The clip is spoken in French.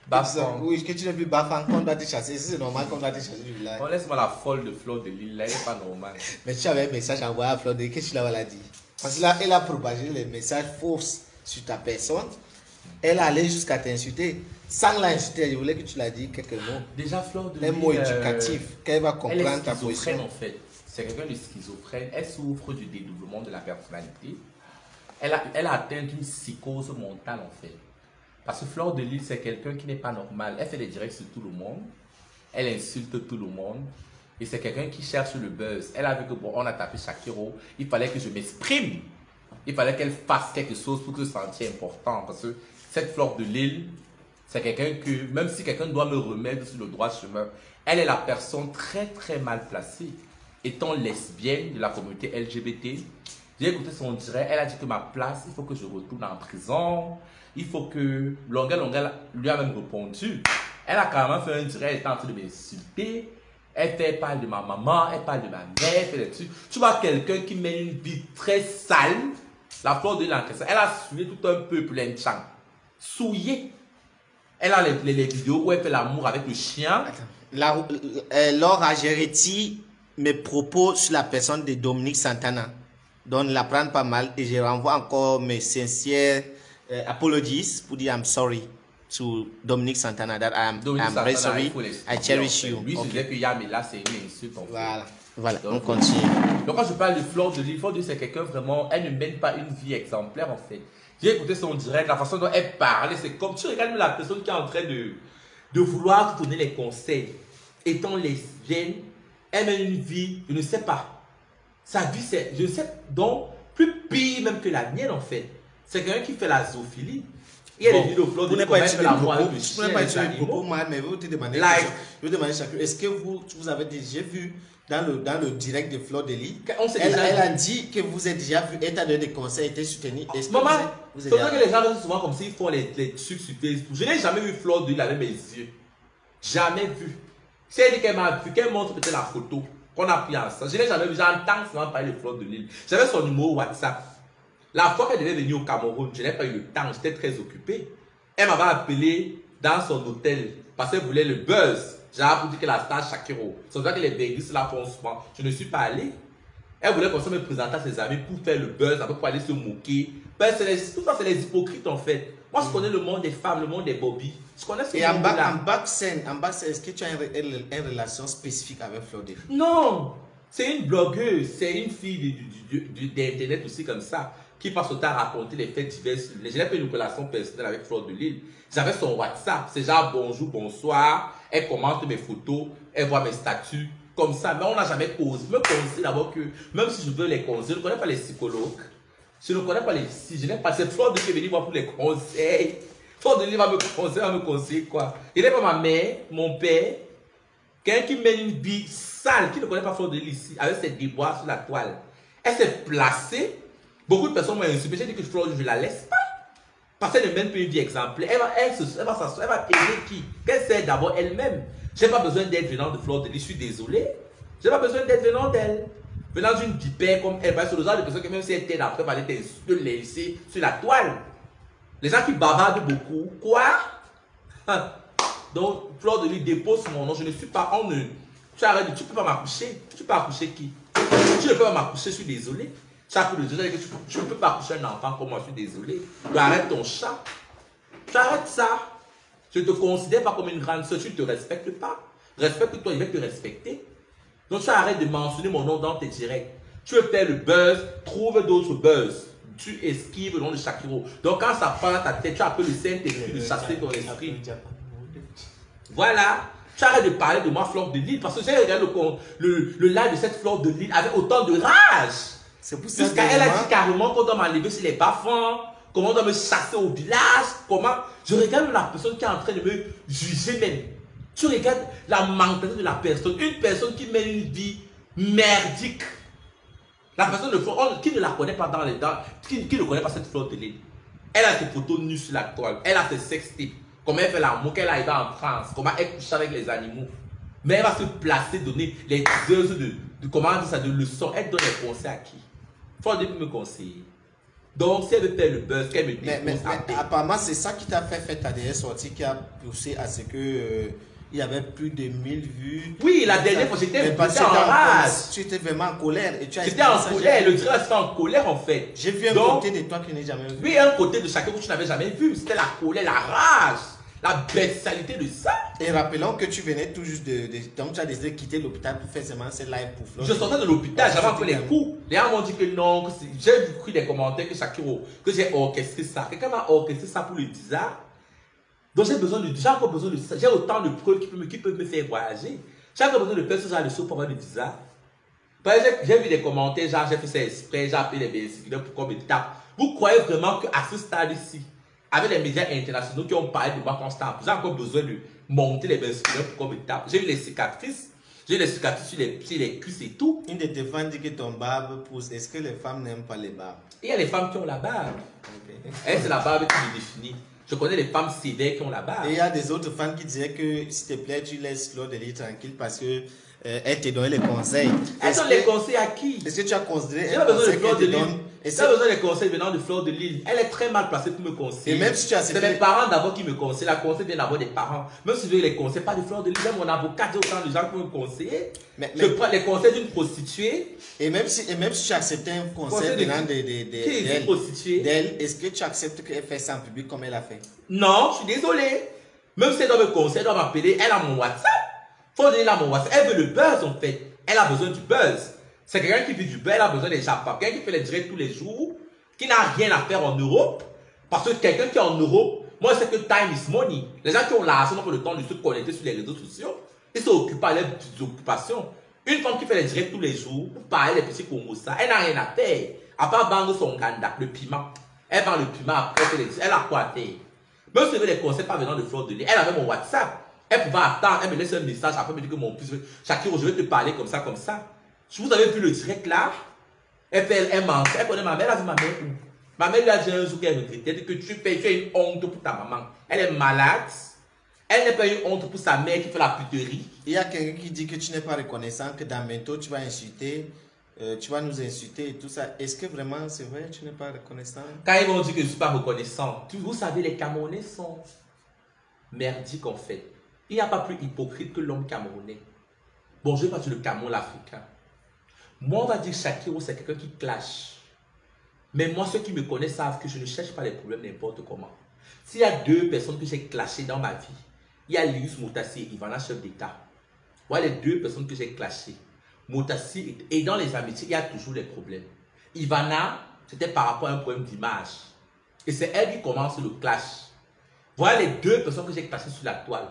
Bafang. Oui, que tu n'es plus Bafang, qu'on doit te chasser. C'est normal qu'on doit te chasser du village. On laisse-moi la folle de Fleur de Lille, là, elle n'est pas normale. Mais tu avais un message envoyé à Fleur de Lille, qu'est-ce que tu l'avais dit? Parce que là, elle a propagé les messages faux sur ta personne. Elle allait jusqu'à t'insulter. Sans l'insulter, je voulais que tu l'as dit quelques mots. Déjà, Fleur de Lille. Un mot éducatif, qu'elle va Elle est comprendre ta schizophrène position. en fait. C'est quelqu'un de schizophrène. Elle souffre du dédoublement de la personnalité. Elle a atteint une psychose mentale en fait. Parce que Fleur de Lille, c'est quelqu'un qui n'est pas normal. Elle fait des directs sur tout le monde. Elle insulte tout le monde. Et c'est quelqu'un qui cherche le buzz. Elle a vu que bon, on a tapé Shakiro. Il fallait que je m'exprime. Il fallait qu'elle fasse quelque chose pour que je sentir important. Parce que cette Fleur de Lille, c'est quelqu'un que, même si quelqu'un doit me remettre sur le droit chemin, elle est la personne très très mal placée. Étant lesbienne de la communauté LGBT, j'ai écouté son direct, elle a dit que ma place, il faut que je retourne en prison. Il faut que... Longa lui a même répondu. Elle a carrément fait un direct, elle est en train de m'insulter. Elle parle de ma maman, elle parle de ma mère, elle fait des trucs. Tu vois quelqu'un qui mène une vie très sale. La Fleur de Lille en question, elle a souillé tout un peuple, l'enchant. Souillé. Elle a les vidéos où elle fait l'amour avec le chien. Laura Geretti, mes propos sur la personne de Dominique Santana. Donc, la prendre pas mal. Et je renvoie encore mes sincères apologies pour dire I'm sorry to Dominique Santana. That I'm very sorry. I cherish you. Lui, c'est que Yamila, c'est une insulte. En fait. Voilà, donc, on continue. Donc, quand je parle de Fleur de Lille, Fleur de Lille, c'est quelqu'un vraiment, elle ne mène pas une vie exemplaire en fait. J'ai écouté son direct, la façon dont elle parle, c'est comme tu regardes la personne qui est en train de vouloir te donner les conseils. Étant lesbienne, elle mène une vie, je ne sais pas. Sa vie, c'est, je ne sais, donc, plus pire même que la mienne en fait. C'est quelqu'un qui fait la zoophilie. Il y a des vidéos de Fleur de Lille, comment elle fait l'amour avec le chien, les animaux. Mais je vais te demander, est-ce que vous avez déjà vu dans le direct de Fleur de Lille, elle a dit que vous êtes déjà vu, elle t'a donné des conseils, elle t'a soutenu. Maman, c'est vrai que les gens disent souvent comme s'ils font les trucs sur Facebook. Je n'ai jamais vu Fleur de Lille avec mes yeux. Jamais vu. Si elle dit qu'elle m'a vu, qu'elle montre peut-être la photo qu'on a pris ensemble. Je n'ai jamais vu, j'entends souvent parler de Fleur de Lille. J'avais son numéro WhatsApp. La fois qu'elle devait venir au Cameroun, je n'ai pas eu le temps, j'étais très occupé. Elle m'avait appelé dans son hôtel parce qu'elle voulait le buzz. J'ai pour dire que la star Shakiro. C'est vrai que les béguistes la font souvent. Je ne suis pas allé. Elle voulait qu'on se me présente à ses amis pour faire le buzz, après pour aller se moquer. Ben, tout ça, c'est les hypocrites en fait. Moi, je connais le monde des femmes, le monde des bobbies. Je connais ce monde-là. En back scène, est-ce que tu as une relation spécifique avec Fleur de Lille? Non, c'est une blogueuse, c'est une fille d'Internet aussi comme ça, qui passe autant à raconter les faits divers. Je n'ai pas une relation personnelle avec Fleur de Lille. J'avais son WhatsApp, c'est genre bonjour, bonsoir. Elle commente mes photos, elle voit mes statuts, comme ça. Mais on n'a jamais causé. Je me conseille d'abord que, même si je veux les conseils, je ne connais pas les psychologues. Je ne connais pas les psy. Je n'ai pas cette Fleur de Lille qui est venue voir pour les conseils. Fleur de Lille va me conseiller quoi. Il n'est pas ma mère, mon père. Quelqu'un qui mène une vie sale, qui ne connaît pas Fleur de Lille ici, avec ses déboires sur la toile. Elle s'est placée. Beaucoup de personnes m'ont insulté. J'ai dit que Fleur, je ne la laisse pas. Parce qu'elle ne mène pas une vie exemplaire. Elle va s'asseoir, elle va aider qui? Qu'elle sait d'abord elle-même. Je n'ai pas besoin d'être venant de Fleur de Lille. Je suis désolé. Je n'ai pas besoin d'être venant d'elle. Venant d'une vipère comme elle, parce que le genre de personnes que même si elle t'aide après, va aller te laisser sur la toile. Les gens qui bavardent beaucoup. Quoi? Donc, Fleur de Lille dépose mon nom. Je ne suis pas en eux. Tu arrêtes, tu ne peux pas m'accoucher. Tu peux accoucher qui? Tu ne peux pas m'accoucher, je suis désolé. Chaque fois, tu ne peux pas accoucher un enfant comme moi, je suis désolé. Tu arrêtes ton chat. Tu arrêtes ça. Je ne te considère pas comme une grande soeur, tu ne te respectes pas. Respecte-toi, je vais te respecter. Donc tu arrêtes de mentionner mon nom dans tes directs. Tu veux faire le buzz, trouve d'autres buzz. Tu esquives le nom de Shakiro. Donc quand ça parle à ta tête, tu appelles le Saint-Esprit de chasser ton esprit. Voilà. Tu arrêtes de parler de moi, Fleur de Lille, parce que j'ai regardé le live de cette Fleur de Lille avec autant de rage. C'est pour ça Jusqu'à elle a dit carrément qu'on doit m'enlever sur les bas-fonds, comment on doit me chasser au village, comment... Je regarde la personne qui est en train de me juger même. Tu regardes la mentalité de la personne, une personne qui mène une vie merdique. La personne qui ne la connaît pas dans les dents, qui ne connaît pas cette Fleur de Lille. Elle a ses photos nues sur la toile, elle a ses sextapes, comment elle fait l'amour, qu'elle arrive en France, comment elle couche avec les animaux. Mais elle va se placer, donner les heures de comment dire ça, de leçons. Elle donne les conseils à qui? Fleur de Lille me conseiller. Donc, si elle veut faire le buzz, qu'elle me Mais dépose à paix. apparemment, c'est ça qui t'a fait ta dernière sortie qui a poussé à ce que il y avait plus de 1000 vues. Oui, la dernière fois, j'étais en rage. Tu étais vraiment en colère. J'étais en colère. Le direct était en colère, en fait. J'ai vu un côté de toi que je n'ai jamais vu. Oui, un côté de chacun que tu n'avais jamais vu. C'était la colère, la rage, la bestialité de ça. Et rappelons que tu venais tout juste donc tu as décidé de quitter l'hôpital pour faire seulement ces lives pour Flo. Je sortais de l'hôpital, j'avais encore les coups. Les gens m'ont dit que non, que j'ai vu des commentaires que Shakiro, que j'ai orchestré ça. Quelqu'un m'a orchestré ça pour le design. Donc j'ai encore besoin de ça. J'ai autant de preuves qui peuvent me faire voyager. J'ai encore besoin de faire ce genre de choses pour avoir le visa. J'ai vu des commentaires, genre j'ai fait ça exprès, j'ai appelé les bénéficiaires pour qu'on me tape. Vous croyez vraiment qu'à ce stade-ci, avec les médias internationaux qui ont parlé de moi constamment, j'ai encore besoin de monter les bénéficiaires pour qu'on me tape. J'ai eu les cicatrices. J'ai les cicatrices sur les cuisses et tout. Une de tes fans dit que ton barbe pousse. Est-ce que les femmes n'aiment pas les barbes? Il y a les femmes qui ont la barbe. Okay. C'est la barbe qui me définit. Je connais les femmes sévères qui ont la barbe. Et il y a des autres fans qui disaient que s'il te plaît, tu laisses Fleur de Lys tranquille parce que elle te donne les conseils. Elle donne les conseils à qui? Est-ce que tu as considéré J'ai pas besoin de Fleur de Lys. J'ai Est-ce besoin des conseils venant de Fleur de Lys. Elle est très mal placée pour me conseiller. Et même si tu as c'est mes parents d'abord qui me conseillent. La conseil vient d'abord des parents. Même si je veux les conseils, pas de Fleur de Lys. Même mon avocat, j'ai autant de gens qui me conseillent. Je prends les conseils d'une prostituée. Et même si tu acceptes un conseil venant d'elle, est-ce que tu acceptes qu'elle fait ça en public comme elle a fait? Non, je suis désolé. Même si elle doit me conseiller, elle doit m'appeler. Elle a mon WhatsApp. Fleur de Lys a mon WhatsApp. Elle veut le buzz en fait. Elle a besoin du buzz. C'est quelqu'un qui vit du buzz, elle a besoin des japas. Quelqu'un qui fait les directs tous les jours, qui n'a rien à faire en Europe. Parce que quelqu'un qui est en Europe, moi je sais que time is money. Les gens qui ont l'argent n'ont pas le temps de se connecter sur les réseaux sociaux. Ils s'occupent à leurs petites occupations. Une femme qui fait les directs tous les jours, pour parler les petits Congo, ça, elle n'a rien à faire. À part vendre son ganda, le piment. Elle vend le piment après, elle a quoi à faire. Même si je veux les conseils pas venant de Fleur de Lys, elle avait mon WhatsApp. Elle pouvait attendre, elle me laisse un message, après me dit que mon fils, Shakiro, je vais te parler comme ça, comme ça. Vous avez vu le direct là? Elle ment, elle connaît ma mère, elle a vu ma mère où? Ma mère lui a dit un jour qu'elle regrettait, elle dit que tu es une honte pour ta maman. Elle est malade, elle n'est pas une honte pour sa mère qui fait la puterie. Il y a quelqu'un qui dit que tu n'es pas reconnaissant, que dans bientôt tu vas insulter, tu vas nous insulter et tout ça. Est-ce que vraiment c'est vrai que tu n'es pas reconnaissant? Quand ils vont dire que je ne suis pas reconnaissant, vous savez, les Camerounais sont merdiques en fait. Il n'y a pas plus hypocrite que l'homme camerounais. Bon, je vais pas sur le Cameroun, l'Africain. Moi, on va dire que Shakiro, c'est quelqu'un qui clash. Mais moi, ceux qui me connaissent savent que je ne cherche pas les problèmes n'importe comment. S'il y a deux personnes que j'ai clashées dans ma vie, il y a Lius Motassi et Ivana, chef d'État. Voilà les deux personnes que j'ai clashées. Motassi, et dans les amitiés, il y a toujours des problèmes. Ivana, c'était par rapport à un problème d'image. Et c'est elle qui commence le clash. Voilà les deux personnes que j'ai clashées sur la toile.